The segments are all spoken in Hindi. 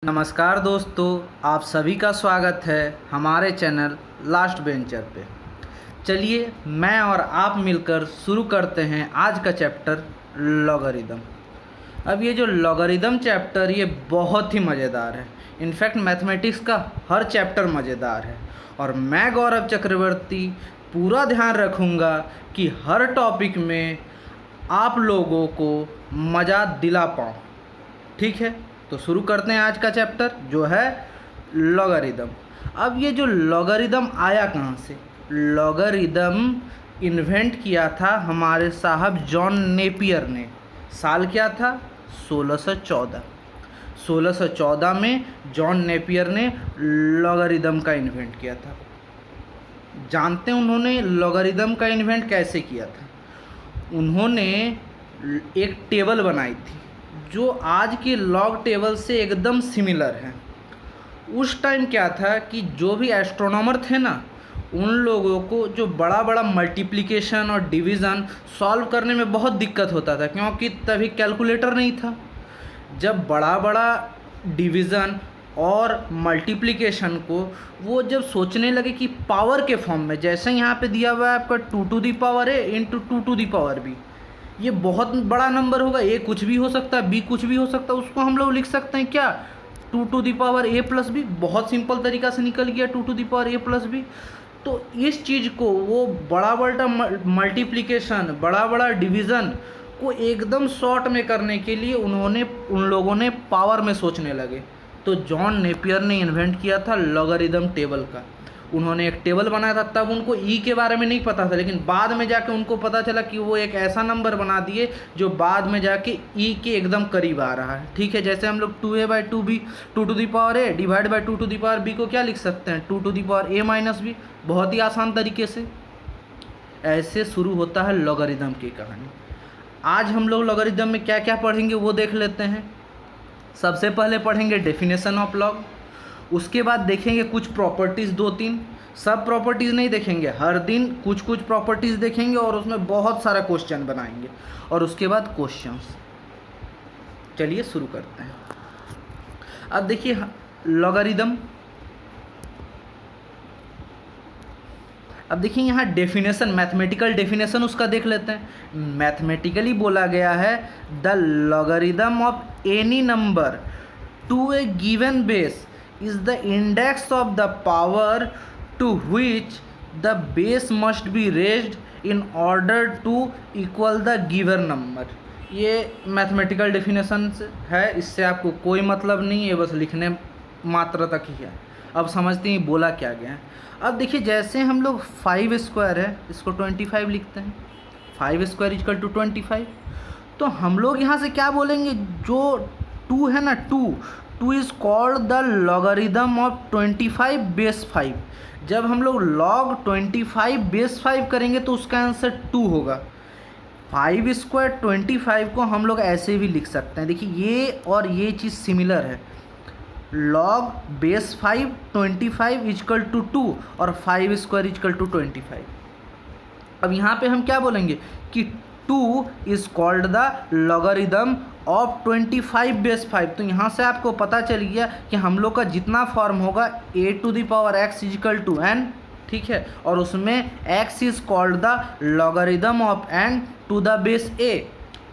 नमस्कार दोस्तों, आप सभी का स्वागत है हमारे चैनल लास्ट बेंचर पे। चलिए मैं और आप मिलकर शुरू करते हैं आज का चैप्टर लॉगरिदम। अब ये जो लॉगरिदम चैप्टर ये बहुत ही मज़ेदार है। इनफैक्ट मैथमेटिक्स का हर चैप्टर मज़ेदार है और मैं गौरव चक्रवर्ती पूरा ध्यान रखूँगा कि हर टॉपिक में आप लोगों को मज़ा दिला पाऊँ। ठीक है, तो शुरू करते हैं आज का चैप्टर जो है लॉगरिदम। अब ये जो लॉगरिदम आया कहाँ से? लॉगरिदम इन्वेंट किया था हमारे साहब जॉन नेपियर ने। साल क्या था? 1614। 1614 में जॉन नेपियर ने लॉगरिदम का इन्वेंट किया था। जानते हैं उन्होंने लॉगरिदम का इन्वेंट कैसे किया था? उन्होंने एक टेबल बनाई थी जो आज के लॉग टेबल से एकदम सिमिलर है। उस टाइम क्या था कि जो भी एस्ट्रोनॉमर थे ना, उन लोगों को जो बड़ा बड़ा मल्टीप्लिकेशन और डिवीज़न सॉल्व करने में बहुत दिक्कत होता था, क्योंकि तभी कैलकुलेटर नहीं था। जब बड़ा बड़ा डिवीज़न और मल्टीप्लिकेशन को वो जब सोचने लगे कि पावर के फॉर्म में, जैसे यहाँ पे दिया हुआ है आपका 2⁴ इंटू 2⁵ ये बहुत बड़ा नंबर होगा। ए कुछ भी हो सकता है, बी कुछ भी हो सकता है, उसको हम लोग लिख सकते हैं क्या? 2⁴ बहुत सिंपल तरीका से निकल गया 2⁴ तो इस चीज़ को वो बड़ा बड़ा मल्टीप्लिकेशन, बड़ा बड़ा डिवीज़न को एकदम शॉर्ट में करने के लिए उन लोगों ने पावर में सोचने लगे। तो जॉन नेपियर ने इन्वेंट किया था लॉगरिदम टेबल का। उन्होंने एक टेबल बनाया था, तब उनको ई के बारे में नहीं पता था, लेकिन बाद में जाके उनको पता चला कि वो एक ऐसा नंबर बना दिए जो बाद में जाके ई के एकदम करीब आ रहा है। ठीक है, जैसे हम लोग 2a/2b 2⁴ डिवाइड बाई 2⁵b को क्या लिख सकते हैं? 2⁴ बहुत ही आसान तरीके से। ऐसे शुरू होता है लॉगरिदम की कहानी। आज हम लोग लॉगरिदम में क्या क्या पढ़ेंगे वो देख लेते हैं। सबसे पहले पढ़ेंगे डेफिनेशन ऑफ लॉग, उसके बाद देखेंगे कुछ प्रॉपर्टीज़ 2-3। सब प्रॉपर्टीज़ नहीं देखेंगे, हर दिन कुछ कुछ प्रॉपर्टीज़ देखेंगे और उसमें बहुत सारा क्वेश्चन बनाएंगे, और उसके बाद क्वेश्चंस। चलिए शुरू करते हैं। अब देखिए लॉगरिदम, अब देखिए यहाँ डेफिनेशन, मैथमेटिकल डेफिनेशन उसका देख लेते हैं। मैथमेटिकली बोला गया है the logarithm of any number two A given base is the index of the power to which the base must be raised in order to equal the given number। ये मैथमेटिकल डेफिनेशन है, इससे आपको कोई मतलब नहीं है, बस लिखने मात्र तक ही है। अब समझते हैं बोला क्या गया है। अब देखिए जैसे हम लोग 5² है, इसको 25 लिखते हैं। 5² = 25। तो हम लोग यहाँ से क्या बोलेंगे? जो 2 है ना, 2 is called the logarithm of 25 base 5। जब हम लोग log 25 बेस 5 करेंगे तो उसका आंसर 2 होगा। 5² 25 को हम लोग ऐसे भी लिख सकते हैं। देखिए ये और ये चीज़ सिमिलर है। log बेस 5 25 = 2 और 5² = 25। अब यहाँ पे हम क्या बोलेंगे कि 2 is called the logarithm of 25 base 5। तो यहाँ से आपको पता चल गया कि हम लोग का जितना फॉर्म होगा a⁴x = n, ठीक है, और उसमें x is called the logarithm of n to the base a।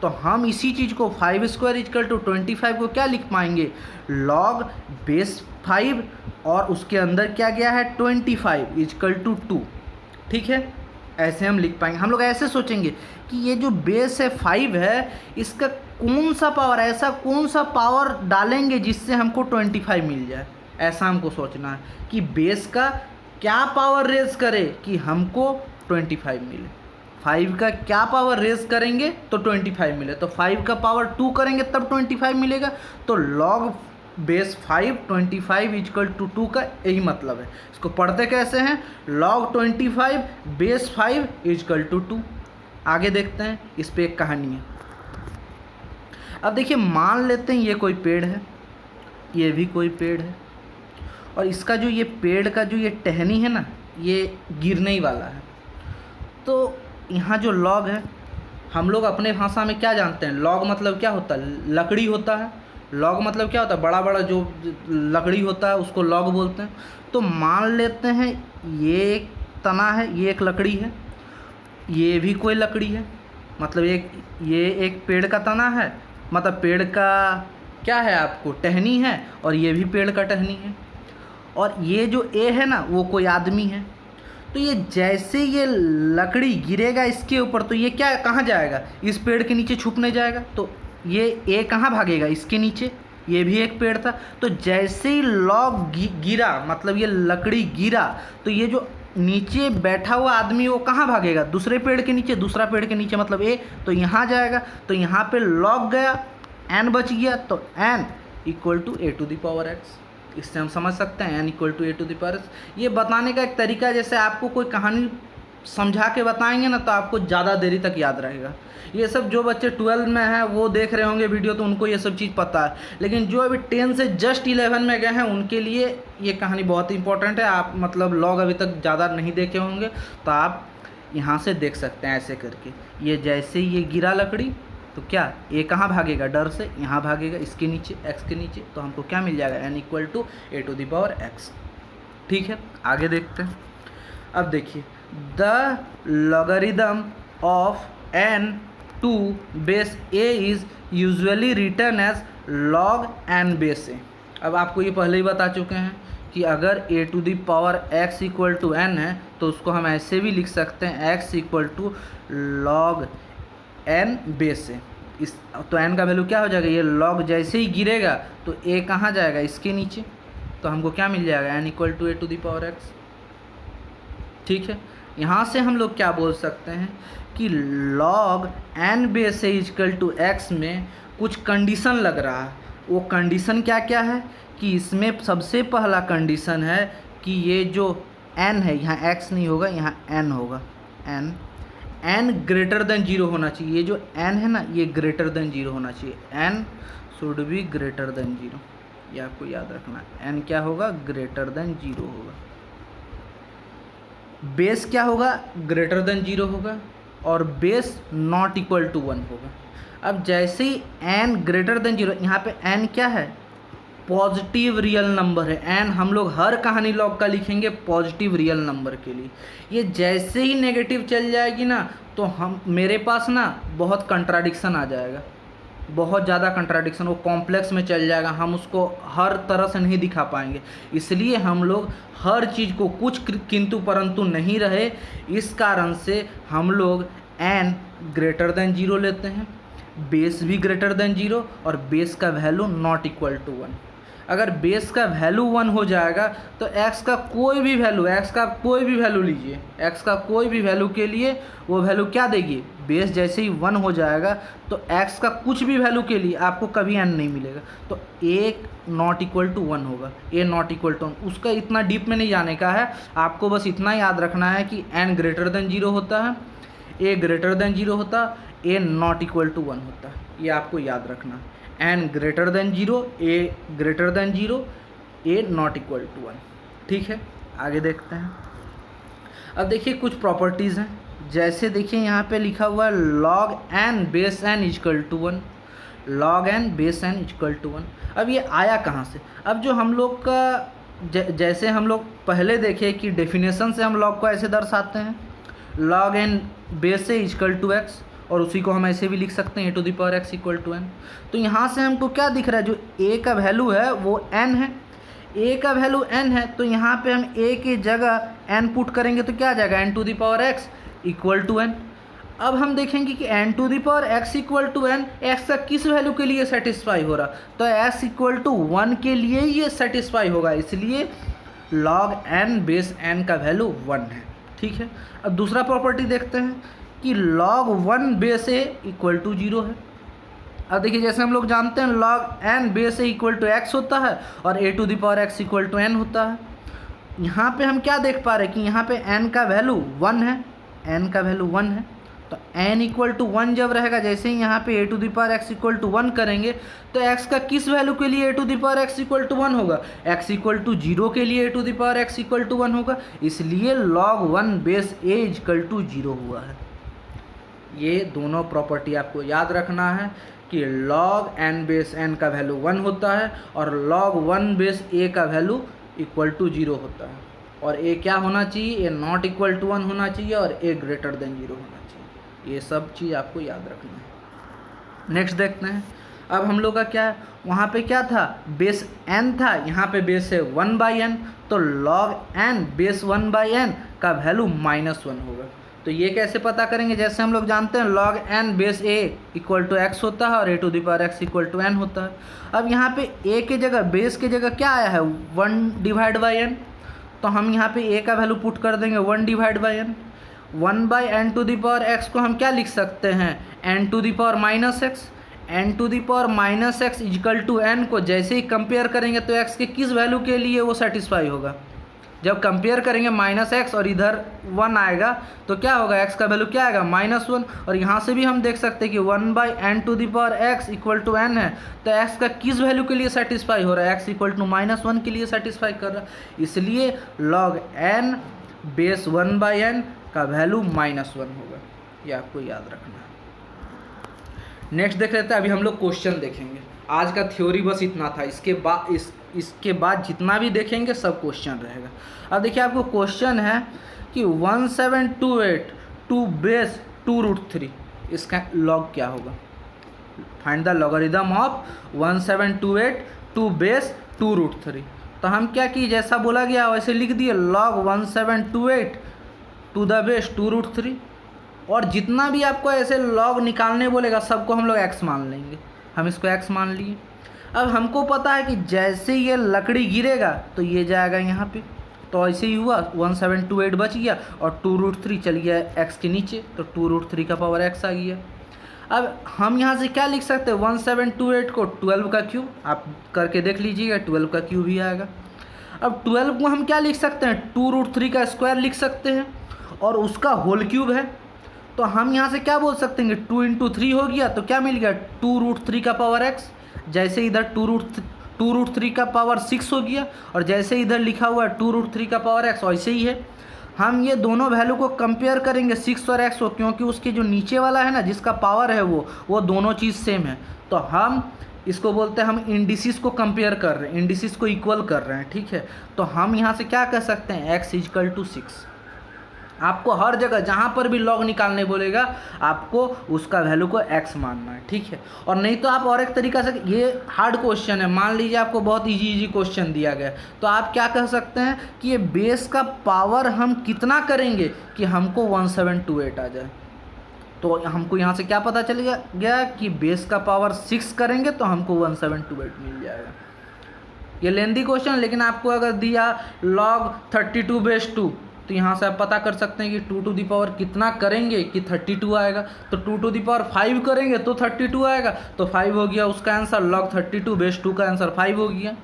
तो हम इसी चीज़ को 5² = 25 को क्या लिख पाएंगे? log बेस 5 और उसके अंदर क्या गया है? 25 = 2। ठीक है, ऐसे हम लिख पाएंगे। हम लोग ऐसे सोचेंगे कि ये जो बेस है 5 है, इसका कौन सा पावर, ऐसा कौन सा पावर डालेंगे जिससे हमको 25 मिल जाए। ऐसा हमको सोचना है कि बेस का क्या पावर रेज करे कि हमको 25 मिले। 5 का क्या पावर रेज करेंगे तो 25 मिले। तो 5 का पावर 2 करेंगे तब 25 मिलेगा। तो log बेस 5 25 = 2 का यही मतलब है। इसको पढ़ते कैसे हैं? log 25 base 5 = 2। आगे देखते हैं, इस पे एक कहानी है। अब देखिए मान लेते हैं ये कोई पेड़ है, ये भी कोई पेड़ है, और इसका जो ये पेड़ का जो ये टहनी है ना, ये गिरने ही वाला है। तो यहाँ जो log है, हम लोग अपने भाषा में क्या जानते हैं? log मतलब क्या होता है? लकड़ी होता है। लॉग मतलब क्या होता है, बड़ा बड़ा जो लकड़ी होता है उसको लॉग बोलते हैं। तो मान लेते हैं ये एक तना है, ये एक लकड़ी है, ये भी कोई लकड़ी है, मतलब ये एक पेड़ का तना है, मतलब पेड़ का क्या है आपको, टहनी है, और ये भी पेड़ का टहनी है, और ये जो ए है ना वो कोई आदमी है। तो ये जैसे ये लकड़ी गिरेगा इसके ऊपर तो ये क्या कहाँ जाएगा, इस पेड़ के नीचे छुपने जाएगा। तो ये ए कहाँ भागेगा, इसके नीचे, ये भी एक पेड़ था। तो जैसे ही लॉग गिरा, मतलब ये लकड़ी गिरा, तो ये जो नीचे बैठा हुआ आदमी वो कहाँ भागेगा, दूसरे पेड़ के नीचे, दूसरा पेड़ के नीचे मतलब ए, तो यहाँ जाएगा। तो यहाँ पे लॉग गया, एन बच गया, तो n equal to A to the power x. इससे हम समझ सकते हैं n equal to A to the power x. ये बताने का एक तरीका है, जैसे आपको कोई कहानी समझा के बताएंगे ना तो आपको ज़्यादा देरी तक याद रहेगा। ये सब जो बच्चे 12 में हैं वो देख रहे होंगे वीडियो तो उनको ये सब चीज़ पता है, लेकिन जो अभी 10 से जस्ट 11 में गए हैं उनके लिए ये कहानी बहुत इंपॉर्टेंट है। आप मतलब लॉग अभी तक ज़्यादा नहीं देखे होंगे तो आप यहाँ से देख सकते हैं ऐसे करके। ये जैसे ये गिरा लकड़ी तो क्या ए कहाँ भागेगा, डर से यहाँ भागेगा, इसके नीचे, एक्स के नीचे। तो हमको क्या मिल जाएगा, N equal to A to the power x. ठीक है, आगे देखते हैं। अब देखिए, the logarithm of N to base A is usually written as log N base A. अब आपको ये पहले ही बता चुके हैं कि अगर A to the power x equal to N है तो उसको हम ऐसे भी लिख सकते हैं, X equal to log N base A. इस तो एन का वैल्यू क्या हो जाएगा, ये लॉग जैसे ही गिरेगा तो ए कहाँ जाएगा, इसके नीचे। तो हमको क्या मिल जाएगा, N equal to A to the power x. ठीक है, यहाँ से हम लोग क्या बोल सकते हैं कि log N base A equal to x में कुछ कंडीशन लग रहा है। वो कंडीशन क्या क्या है कि इसमें सबसे पहला कंडीशन है कि ये जो एन है, यहाँ एक्स नहीं होगा, यहाँ एन होगा, एन ग्रेटर देन जीरो होना चाहिए। ये जो एन है ना ये ग्रेटर देन जीरो होना चाहिए, n should be greater than zero, ये आपको याद रखना। एन क्या होगा, ग्रेटर देन जीरो होगा। बेस क्या होगा, ग्रेटर देन जीरो होगा, और बेस नॉट इक्वल टू 1 होगा। अब जैसे ही एन ग्रेटर देन जीरो, यहाँ पे एन क्या है, पॉजिटिव रियल नंबर है। एन हम लोग हर कहानी लॉग का लिखेंगे पॉजिटिव रियल नंबर के लिए। ये जैसे ही नेगेटिव चल जाएगी ना तो हम मेरे पास ना बहुत कंट्राडिक्शन आ जाएगा, बहुत ज़्यादा कंट्राडिक्शन, वो कॉम्प्लेक्स में चल जाएगा, हम उसको हर तरह से नहीं दिखा पाएंगे। इसलिए हम लोग हर चीज़ को कुछ किंतु परंतु नहीं रहे, इस कारण से हम लोग एन ग्रेटर देन जीरो लेते हैं, बेस भी ग्रेटर देन जीरो, और बेस का वैल्यू नॉट इक्वल टू 1। अगर बेस का वैल्यू 1 हो जाएगा तो एक्स का कोई भी वैल्यू, एक्स का कोई भी वैल्यू लीजिए, एक्स का कोई भी वैल्यू के लिए वो वैल्यू क्या देगी, बेस जैसे ही 1 हो जाएगा तो एक्स का कुछ भी वैल्यू के लिए आपको कभी एन नहीं मिलेगा। तो ए नॉट इक्वल टू 1 होगा, ए नॉट इक्वल टू 1। उसका इतना डीप में नहीं जाने का है, आपको बस इतना याद रखना है कि एन ग्रेटर देन जीरो होता है, ए ग्रेटर देन जीरो होता है, ए नॉट इक्वल टू 1 होता है। ये आपको याद रखना, n greater than zero, a greater than zero, a not equal to 1। ठीक है, आगे देखते हैं। अब देखिए कुछ प्रॉपर्टीज़ हैं, जैसे देखिए यहाँ पे लिखा हुआ है log N base n equal to 1, log N base n equal to 1। अब ये आया कहाँ से, अब जो हम लोग का जैसे हम लोग पहले देखे कि डेफिनेशन से हम लॉग को ऐसे दर्शाते हैं, log N base A equal to X, और उसी को हम ऐसे भी लिख सकते हैं A to the power x equal to N. तो यहाँ से हमको क्या दिख रहा है, जो ए का वैल्यू है वो एन है, ए का वैल्यू एन है, तो यहाँ पे हम ए की जगह एन पुट करेंगे तो क्या आ जाएगा, n to the power x equal to n. अब हम देखेंगे कि n to the power x equal to n x का किस वैल्यू के लिए सेटिस्फाई हो रहा, तो एक्स इक्वल टू 1 के लिए ये सेटिस्फाई होगा, इसलिए लॉग एन बेस एन का वैल्यू 1 है। ठीक है, अब दूसरा प्रॉपर्टी देखते हैं कि log 1 base A equal to 0 है। अब देखिए जैसे हम लोग जानते हैं log n base A equal to X होता है और A to the power x equal to N होता है। यहाँ पे हम क्या देख पा रहे हैं कि यहाँ पे n का वैल्यू 1 है, n का वैल्यू 1 है, तो n इक्वल टू 1 जब रहेगा, जैसे ही यहाँ पे A to the power x equal to 1 करेंगे तो x का किस वैल्यू के लिए A to the power x equal to 1 होगा, x इक्वल टू 0 के लिए A to the power x equal to 1 होगा, इसलिए log 1 base A equal to 0 हुआ है। ये दोनों प्रॉपर्टी आपको याद रखना है कि log n बेस n का वैल्यू 1 होता है और log 1 बेस a का वैल्यू इक्वल टू 0 होता है, और a क्या होना चाहिए, a नॉट इक्वल टू 1 होना चाहिए और a ग्रेटर देन 0 होना चाहिए। ये सब चीज़ आपको याद रखना है। नेक्स्ट देखते हैं। अब हम लोग का क्या है, वहाँ पे क्या था, बेस n था, यहाँ पे बेस है 1/n, तो log n बेस 1/n का वैल्यू -1 होगा। तो ये कैसे पता करेंगे, जैसे हम लोग जानते हैं log n base a equal to x होता है और a to the power x equal to n होता है। अब यहाँ पे a के जगह, बेस के जगह क्या आया है, 1/n, तो हम यहाँ पे a का वैल्यू पुट कर देंगे 1/n। 1/n to the power x को हम क्या लिख सकते हैं, n to the power -x। n to the power -x equal to n को जैसे ही कंपेयर करेंगे तो x के किस वैल्यू के लिए वो सेटिस्फाई होगा, जब कंपेयर करेंगे -x और इधर 1 आएगा तो क्या होगा, x का वैल्यू क्या आएगा, -1। और यहाँ से भी हम देख सकते हैं कि 1/n to the power x equal to n है, तो x का किस वैल्यू के लिए सेटिस्फाई हो रहा है, x इक्वल टू -1 के लिए सेटिस्फाई कर रहा है, इसलिए log n बेस 1/n का वैल्यू -1 होगा। ये आपको याद रखना है। नेक्स्ट देख लेते हैं। अभी हम लोग क्वेश्चन देखेंगे। आज का थ्योरी बस इतना था, इसके बाद जितना भी देखेंगे सब क्वेश्चन रहेगा। अब देखिए आपको क्वेश्चन है कि 1728 टू बेस 2√3 इसका लॉग क्या होगा, find the logarithm of 1728 to base 2√3। तो हम क्या किए, जैसा बोला गया वैसे लिख दिए log 1728 टू द बेस 2√3, और जितना भी आपको ऐसे लॉग निकालने बोलेगा सबको हम लोग x मान लेंगे। हम इसको x मान लिए। अब हमको पता है कि जैसे ये लकड़ी गिरेगा तो ये जाएगा यहाँ पे, तो ऐसे ही हुआ, 1728 बच गया और 2√3 चल गया x के नीचे, तो 2√3 का पावर x आ गया। अब हम यहाँ से क्या लिख सकते हैं, 1728 को 12 का क्यूब, आप करके देख लीजिएगा 12 का क्यूब ही आएगा। अब 12 को हम क्या लिख सकते हैं, 2√3 का स्क्वायर लिख सकते हैं, और उसका होल क्यूब है, तो हम यहाँ से क्या बोल सकते हैं, 2 × 3 हो गया, तो क्या मिल गया, 2√3 का पावर x। जैसे इधर 2√3 का पावर 6 हो गया, और जैसे इधर लिखा हुआ है 2√3 का पावर x, वैसे ही है। हम ये दोनों वैल्यू को कंपेयर करेंगे 6 और x को, क्योंकि उसके जो नीचे वाला है ना, जिसका पावर है वो दोनों चीज़ सेम है, तो हम इसको बोलते हैं, हम इंडिसेस को कंपेयर कर रहे हैं, इंडिसेस को इक्वल कर रहे हैं, ठीक है। तो हम यहाँ से क्या कह सकते हैं, x इक्वल टू 6। आपको हर जगह जहाँ पर भी लॉग निकालने बोलेगा आपको उसका वैल्यू को x मानना है, ठीक है। और नहीं तो आप और एक तरीका से, ये हार्ड क्वेश्चन है, मान लीजिए आपको बहुत इजी क्वेश्चन दिया गया, तो आप क्या कह सकते हैं कि ये बेस का पावर हम कितना करेंगे कि हमको 1728 आ जाए। तो हमको यहाँ से क्या पता चल गया कि बेस का पावर 6 करेंगे तो हमको 1728 मिल जाएगा। ये लेंदी क्वेश्चन, लेकिन आपको अगर दिया log 32 बेस 2, तो यहाँ से आप पता कर सकते हैं कि 2 टू दी पावर कितना करेंगे कि 32 आएगा, तो 2 टू दी पावर 5 करेंगे तो 32 आएगा, तो 5 हो गया उसका आंसर, log 32 बेस 2 का आंसर 5 हो गया।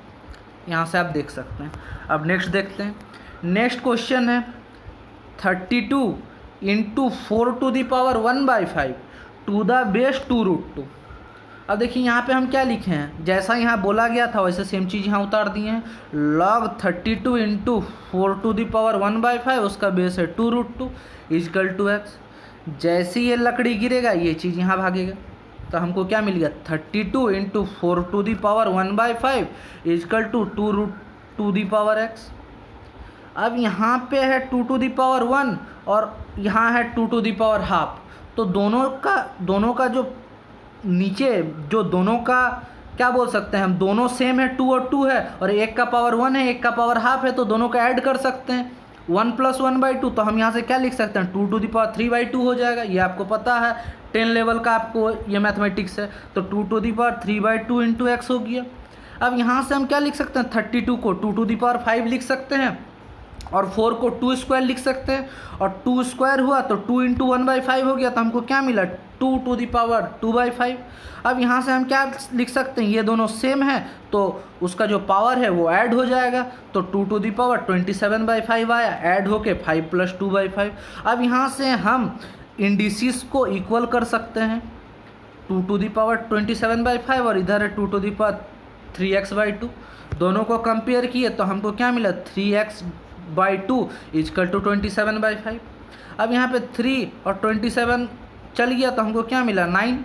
यहाँ से आप देख सकते हैं। अब नेक्स्ट देखते हैं। नेक्स्ट क्वेश्चन है 32 × 4 to the power 1/5 to the base 2√2। अब देखिए यहाँ पे हम क्या लिखे हैं, जैसा यहाँ बोला गया था वैसे सेम चीज़ यहाँ उतार दिए हैं। log 32 × 4 टू दी पावर 1/5, उसका बेस है 2√2 इक्वल टू x। जैसे ये लकड़ी गिरेगा ये चीज़ यहाँ भागेगा, तो हमको क्या मिल गया, 32 × 4 to the power 1/5 equal to 2√2 the power x। अब यहाँ पे है 2 टू दी पावर 1 और यहाँ है 2 टू दी पावर हाफ, तो दोनों का जो नीचे जो दोनों का क्या बोल सकते हैं हम, दोनों सेम है, 2 और 2 है, और एक का पावर 1 है, एक का पावर हाफ है, तो दोनों का ऐड कर सकते हैं 1 + 1/2। तो हम यहाँ से क्या लिख सकते हैं, 2 टू दी पावर 3/2 हो जाएगा। ये आपको पता है, 10 लेवल का आपको ये मैथमेटिक्स है, तो 2 टू दी पावर 3/2 × x हो गया। अब यहाँ से हम क्या लिख सकते हैं, 32 को 2 टू दी पावर 5 लिख सकते हैं, और 4 को 2 स्क्वायर लिख सकते हैं, और 2 स्क्वायर हुआ तो 2 × 1/5 हो गया, तो हमको क्या मिला, 2 टू दी पावर 2/5। अब यहाँ से हम क्या लिख सकते हैं, ये दोनों सेम है तो उसका जो पावर है वो ऐड हो जाएगा, तो 2 टू दी पावर 27/5 आया, ऐड होके 5 + 2/5। अब यहाँ से हम इंडिसेस को इक्वल कर सकते हैं, 2 टू दी पावर 27/5 और इधर है 2 टू दी पावर 3x/2, दोनों को कंपेयर किए तो हमको क्या मिला, 3x/2 इक्वल टू 27/5। अब यहाँ पे 3 और 27 चल गया तो हमको क्या मिला, 9।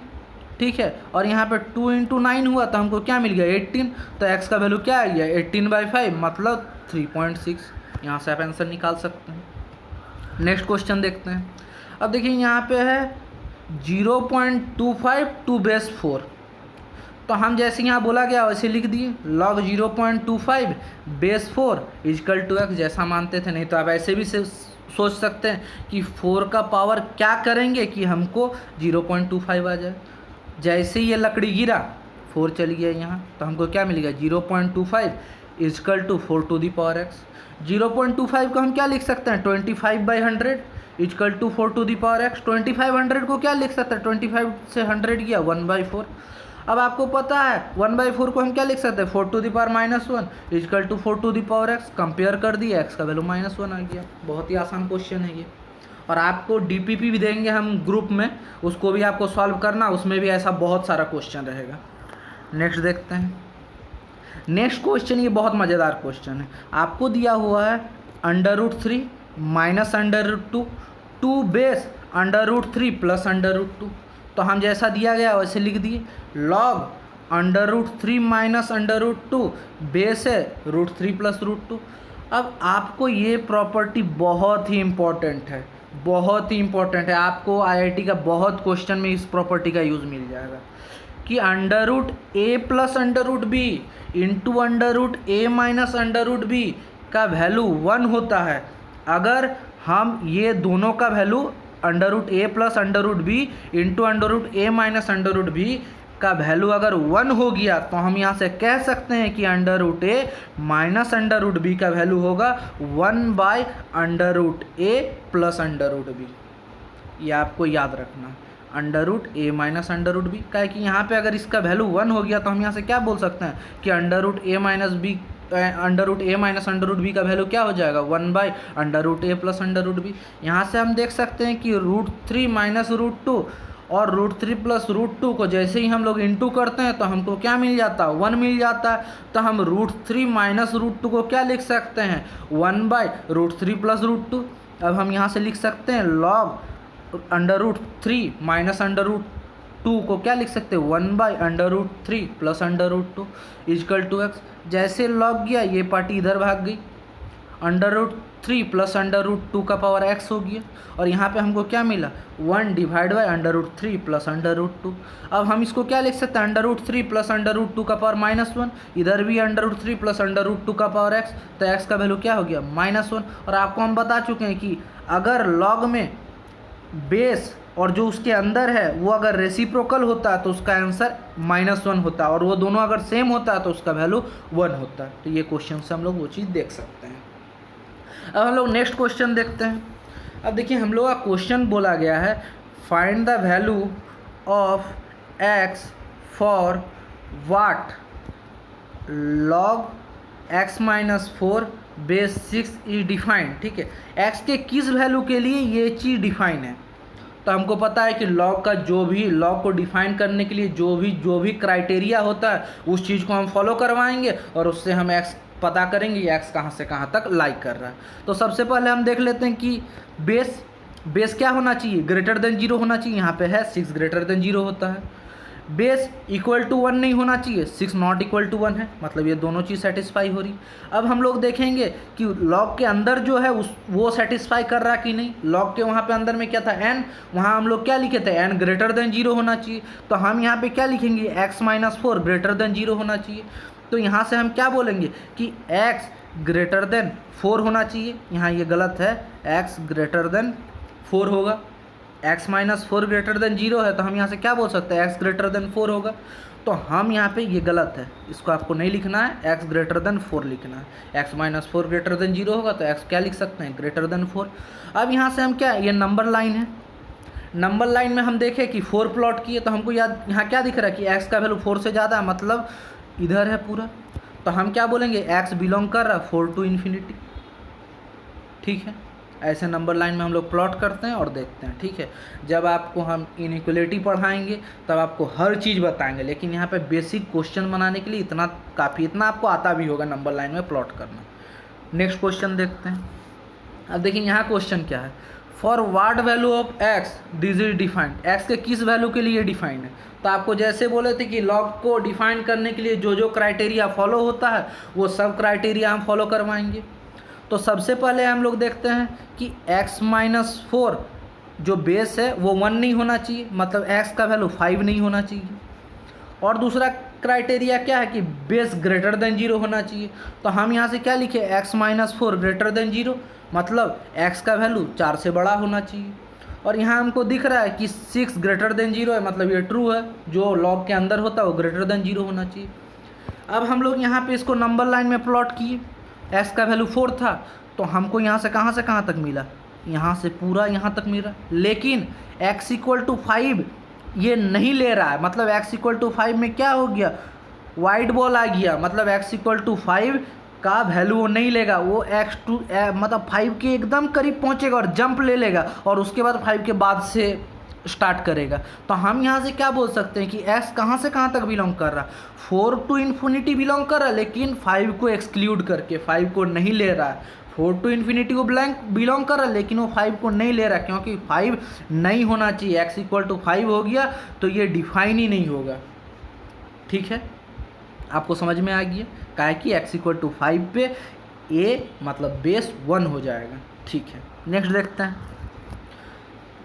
ठीक है। और यहाँ पे 2 × 9 हुआ तो हमको क्या मिल गया 18, तो x का वैल्यू क्या आ गया 18/5 मतलब 3.6। यहाँ से आप आंसर निकाल सकते हैं। नेक्स्ट क्वेश्चन देखते हैं। अब देखिए यहाँ पे है 0.25 2 बेस 4, तो हम जैसे यहाँ बोला गया वैसे लिख दिए log 0.25 base 4 is equal to x, जैसा मानते थे। नहीं तो आप ऐसे भी सोच सकते हैं कि 4 का पावर क्या करेंगे कि हमको 0.25 आ जाए। जैसे ही ये लकड़ी गिरा 4 चल गया यहाँ, तो हमको क्या मिल गया 0.25 इजकल टू 4⁴x। 0.25 को हम क्या लिख सकते हैं 25/100 इजकल टू 4⁴x। 2500 को क्या लिख सकते हैं 25 से 100 गया 1/4। अब आपको पता है 1/4 को हम क्या लिख सकते हैं 4⁻⁻1 इजकल टू 4⁴x। कंपेयर कर दिया x का वैल्यू -1 आ गया। बहुत ही आसान क्वेश्चन है ये। और आपको DPP भी देंगे हम ग्रुप में, उसको भी आपको सॉल्व करना, उसमें भी ऐसा बहुत सारा क्वेश्चन रहेगा। नेक्स्ट देखते हैं। नेक्स्ट क्वेश्चन ये बहुत मज़ेदार क्वेश्चन है। आपको दिया हुआ है √3 माइनस √2 2 बेस √3 प्लस √2, तो हम जैसा दिया गया वैसे लिख दिए log √3 माइनस √2 बेस है √3 प्लस √2। अब आपको ये प्रॉपर्टी बहुत ही इम्पोर्टेंट है, बहुत ही इम्पोर्टेंट है। आपको IIT का बहुत क्वेश्चन में इस प्रॉपर्टी का यूज़ मिल जाएगा कि √a plus √b into √a minus √b का वैल्यू 1 होता है। अगर हम ये दोनों का value √a plus √b into √a minus √b का वैल्यू अगर 1 हो गया तो हम यहाँ से कह सकते हैं कि √a माइनस √b का वैल्यू होगा 1/√a प्लस √b। ये आपको याद रखना √a माइनस √b का है कि यहाँ पे अगर इसका वैल्यू 1 हो गया तो हम यहाँ से क्या बोल सकते हैं कि √a माइनस √b का वैल्यू क्या हो जाएगा 1/√a प्लस √b। यहाँ से हम देख सकते हैं कि √3 माइनस √2 और √3 प्लस √2 को जैसे ही हम लोग इंटू करते हैं तो हमको क्या मिल जाता है 1 मिल जाता है। तो हम √3 माइनस √2 को क्या लिख सकते हैं 1/√3 प्लस √2। अब हम यहाँ से लिख सकते हैं log √3 माइनस √2 को क्या लिख सकते हैं 1/√3 प्लस √2 इजकल टू x। जैसे log गया ये पार्टी इधर भाग गई, √3 प्लस √2 का पावर x हो गया। और यहाँ पे हमको क्या मिला 1/√3 प्लस √2। अब हम इसको क्या लिख सकते हैं √3 प्लस √2 का पावर -1, इधर भी √3 प्लस √2 का पावर x, तो x का वैल्यू क्या हो गया -1। और आपको हम बता चुके हैं कि अगर log में बेस और जो उसके अंदर है वो अगर रेसिप्रोकल होता है तो उसका आंसर -1 होता है, और वो दोनों अगर सेम होता है तो उसका वैल्यू 1 होता है। तो ये क्वेश्चन से हम लोग वो चीज़ देख सकते हैं। अब हम लोग नेक्स्ट क्वेश्चन देखते हैं। अब देखिए हम लोग का क्वेश्चन बोला गया है find the value of x for watt log x minus 4 base 6 is defined. ठीक है, x के किस वैल्यू के लिए ये चीज़ डिफाइन है। तो हमको पता है कि log का जो भी log को डिफाइन करने के लिए जो भी क्राइटेरिया होता है उस चीज़ को हम फॉलो करवाएंगे और उससे हम x पता करेंगे x कहाँ से कहाँ तक लाइक कर रहा है। तो सबसे पहले हम देख लेते हैं कि बेस क्या होना चाहिए ग्रेटर देन 0 होना चाहिए। यहाँ पे है 6 ग्रेटर देन 0 होता है। बेस इक्वल टू 1 नहीं होना चाहिए, 6 नॉट इक्वल टू 1 है, मतलब ये दोनों चीज़ सेटिस्फाई हो रही। अब हम लोग देखेंगे कि log के अंदर जो है वो सेटिस्फाई कर रहा कि नहीं। log के वहाँ पे अंदर में क्या था n, वहाँ हम लोग क्या लिखे थे n ग्रेटर देन 0 होना चाहिए। तो हम यहाँ पे क्या लिखेंगे x माइनस 4 ग्रेटर देन 0 होना चाहिए। तो यहाँ से हम क्या बोलेंगे कि x ग्रेटर देन 4 होना चाहिए। यहाँ ये गलत है, x ग्रेटर देन 4 होगा। x माइनस 4 ग्रेटर देन 0 है तो हम यहाँ से क्या बोल सकते हैं x ग्रेटर देन 4 होगा। तो हम यहाँ पे ये गलत है, इसको आपको नहीं लिखना है, x ग्रेटर देन 4 लिखना है। x माइनस 4 ग्रेटर देन 0 होगा तो x क्या लिख सकते हैं ग्रेटर देन 4। अब यहाँ से हम क्या, ये नंबर लाइन है, नंबर लाइन में हम देखें कि 4 प्लॉट किए तो हमको याद यहाँ क्या दिख रहा है कि x का वैल्यू 4 से ज़्यादा है, मतलब इधर है पूरा। तो हम क्या बोलेंगे x बिलोंग कर रहा है 4 टू इन्फिनिटी। ठीक है, ऐसे नंबर लाइन में हम लोग प्लॉट करते हैं और देखते हैं। ठीक है, जब आपको हम इनइक्वलिटी पढ़ाएंगे तब आपको हर चीज़ बताएंगे, लेकिन यहाँ पे बेसिक क्वेश्चन बनाने के लिए इतना काफ़ी, इतना आपको आता भी होगा नंबर लाइन में प्लॉट करना। नेक्स्ट क्वेश्चन देखते हैं। अब देखिए यहाँ क्वेश्चन क्या है, for what value of x this is defined, x के किस वैल्यू के लिए डिफाइंड है। तो आपको जैसे बोले थे कि लॉग को डिफाइन करने के लिए जो जो क्राइटेरिया फॉलो होता है वो सब क्राइटेरिया हम फॉलो करवाएंगे। तो सबसे पहले हम लोग देखते हैं कि x-4 जो बेस है वो 1 नहीं होना चाहिए, मतलब x का वैल्यू 5 नहीं होना चाहिए। और दूसरा क्राइटेरिया क्या है कि बेस ग्रेटर देन 0 होना चाहिए। तो हम यहाँ से क्या लिखे, x-4 ग्रेटर देन 0, मतलब x का वैल्यू 4 से बड़ा होना चाहिए। और यहाँ हमको दिख रहा है कि 6 ग्रेटर देन 0 है, मतलब ये ट्रू है, जो लॉग के अंदर होता है वो ग्रेटर देन 0 होना चाहिए। अब हम लोग यहाँ पे इसको नंबर लाइन में प्लॉट किए, x का वैल्यू 4 था, तो हमको यहाँ से कहाँ तक मिला, यहाँ से पूरा यहाँ तक मिला। लेकिन x = 5 ये नहीं ले रहा है, मतलब x = 5 में क्या हो गया, वाइट बॉल आ गया, मतलब x = 5 का वैल्यू वो नहीं लेगा, वो मतलब 5 के एकदम करीब पहुंचेगा और जंप ले लेगा और उसके बाद 5 के बाद से स्टार्ट करेगा। तो हम यहाँ से क्या बोल सकते हैं कि x कहाँ से कहाँ तक बिलोंग कर रहा, 4 to infinity बिलोंग कर रहा है, लेकिन 5 को एक्सक्लूड करके 5 को नहीं ले रहा है। 4 to infinity को ब्लैंक बिलोंग कर रहा है, लेकिन वो 5 को नहीं ले रहा, क्योंकि 5 नहीं होना चाहिए। x = 5 हो गया तो ये डिफाइन ही नहीं होगा। ठीक है, आपको समझ में आ गया, काहे कि x = 5 पे a मतलब बेस 1 हो जाएगा। ठीक है, नेक्स्ट देखते हैं।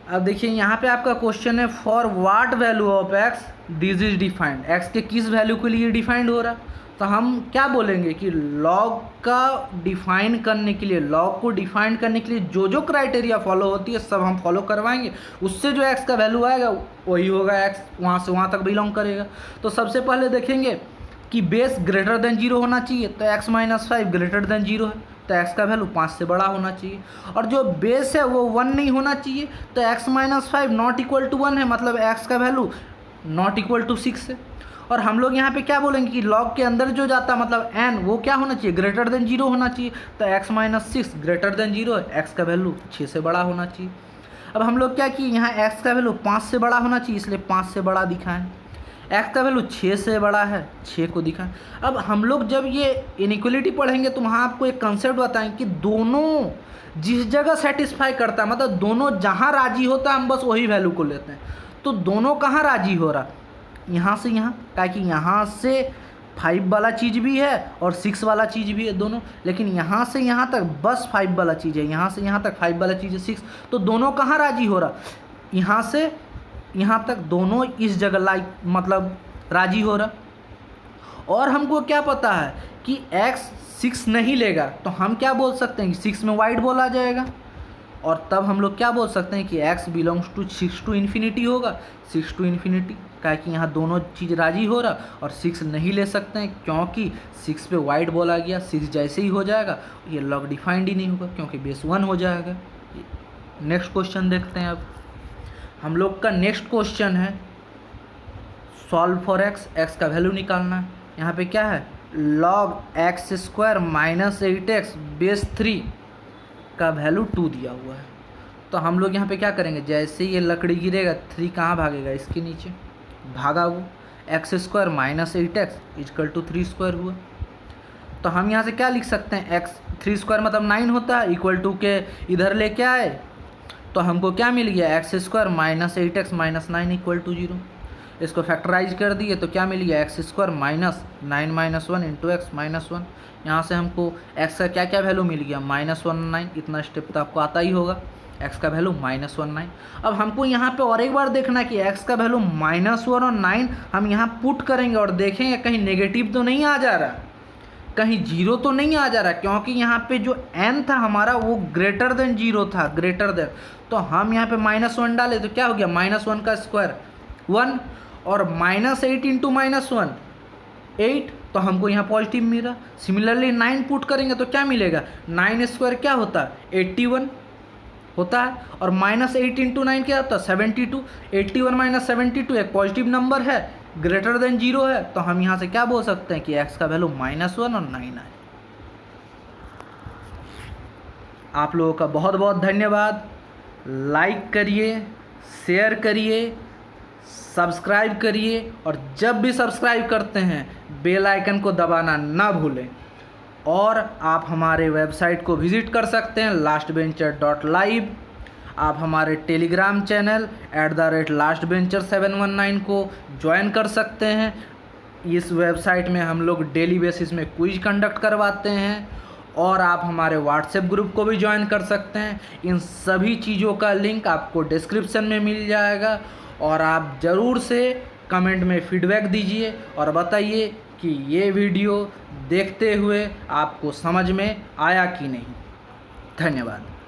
अब देखिए यहाँ पे आपका क्वेश्चन है for what value of x this is defined, x के किस वैल्यू के लिए डिफाइंड हो रहा। तो हम क्या बोलेंगे कि लॉग का डिफाइन करने के लिए, लॉग को डिफाइन करने के लिए जो जो क्राइटेरिया फॉलो होती है सब हम फॉलो करवाएंगे, उससे जो x का वैल्यू आएगा वही होगा, x वहाँ से वहाँ तक बिलोंग करेगा। तो सबसे पहले देखेंगे कि बेस ग्रेटर देन 0 होना चाहिए, तो x-5 ग्रेटर देन 0 है, तो x का वैल्यू 5 से बड़ा होना चाहिए। और जो बेस है वो 1 नहीं होना चाहिए, तो x-5 नॉट इक्वल टू 1 है, मतलब x का वैल्यू नॉट इक्वल टू 6 है। और हम लोग यहाँ पे क्या बोलेंगे कि लॉग के अंदर जो जाता है मतलब n वो क्या होना चाहिए, ग्रेटर देन 0 होना चाहिए, तो x-6 ग्रेटर देन 0 है, x का वैल्यू 6 से बड़ा होना चाहिए। अब हम लोग क्या किए, यहाँ x का वैल्यू 5 से बड़ा होना चाहिए, इसलिए 5 से बड़ा दिखाएं। x का वैल्यू 6 से बड़ा है, 6 को दिखाएं। अब हम लोग जब ये इनइक्वलिटी पढ़ेंगे तो वहाँ आपको एक कंसेप्ट बताएं कि दोनों जिस जगह सेटिस्फाई करता है, मतलब दोनों जहाँ राजी होता है हम बस वही वैल्यू को लेते हैं। तो दोनों कहाँ राजी हो रहा, यहाँ से यहाँ, ताकि यहाँ से 5 वाला चीज़ भी है और 6 वाला चीज़ भी है दोनों, लेकिन यहाँ से यहाँ तक बस 5 वाला चीज़ है, यहाँ से यहाँ तक 5 वाला चीज़ है 6। तो दोनों कहाँ राजी हो रहा, यहाँ से यहाँ तक दोनों इस जगह मतलब राजी हो रहा। और हमको क्या पता है कि x 6 नहीं लेगा, तो हम क्या बोल सकते हैं कि 6 में वाइट बॉल आ जाएगा। और तब हम लोग क्या बोल सकते हैं कि x belongs to 6 to infinity होगा, 6 to infinity, क्या कि यहाँ दोनों चीज़ राजी हो रहा। और 6 नहीं ले सकते हैं क्योंकि 6 पे वाइट बॉल आ गया, 6 जैसे ही हो जाएगा ये लॉग डिफाइंड ही नहीं होगा क्योंकि बेस 1 हो जाएगा। नेक्स्ट क्वेश्चन देखते हैं। अब हम लोग का नेक्स्ट क्वेश्चन है सॉल्व फॉर x का वैल्यू निकालना है। यहाँ पे क्या है, log x² - 8x बेस 3 का वैल्यू 2 दिया हुआ है। तो हम लोग यहाँ पे क्या करेंगे, जैसे ये लकड़ी गिरेगा 3 कहाँ भागेगा, इसके नीचे भागा वो, x² - 8x = 3² हुआ। तो हम यहाँ से क्या लिख सकते हैं, x3² मतलब 9 होता है, इक्वल टू के इधर लेके आए तो हमको क्या मिल गया, x² - 8x - 9 = 0। इसको फैक्टराइज कर दिए तो क्या मिल गया, x² - 9 - 1 × x - 1। यहाँ से हमको x का क्या क्या वैल्यू मिल गया, -19। इतना स्टेप तो आपको आता ही होगा, x का वैल्यू -19। अब हमको यहाँ पे और एक बार देखना कि x का वैल्यू -1 और 9 हम यहाँ पुट करेंगे और देखेंगे कहीं नेगेटिव तो नहीं आ जा रहा, कहीं 0 तो नहीं आ जा रहा, क्योंकि यहाँ पे जो n था हमारा वो ग्रेटर देन 0 था, ग्रेटर देन। तो हम यहाँ पे -1 डाले तो क्या हो गया, -1 का स्क्वायर 1 और -8 × -1 8, तो हमको यहाँ पॉजिटिव मिला। सिमिलरली 9 पुट करेंगे तो क्या मिलेगा, 9² क्या होता है 81 होता है, और -8 × 9 क्या होता है 72। 81 - 72 एक पॉजिटिव नंबर है, ग्रेटर देन 0 है, तो हम यहाँ से क्या बोल सकते हैं कि x का वैल्यू -1 और 9 है। आप लोगों का बहुत बहुत धन्यवाद। लाइक करिए, शेयर करिए, सब्सक्राइब करिए, और जब भी सब्सक्राइब करते हैं बेल आइकन को दबाना ना भूलें। और आप हमारे वेबसाइट को विज़िट कर सकते हैं lastbencher.live। आप हमारे टेलीग्राम चैनल @lastbencher719 को ज्वाइन कर सकते हैं। इस वेबसाइट में हम लोग डेली बेसिस में क्विज कंडक्ट करवाते हैं और आप हमारे व्हाट्सएप ग्रुप को भी ज्वाइन कर सकते हैं। इन सभी चीज़ों का लिंक आपको डिस्क्रिप्शन में मिल जाएगा और आप ज़रूर से कमेंट में फीडबैक दीजिए और बताइए कि ये वीडियो देखते हुए आपको समझ में आया कि नहीं। धन्यवाद।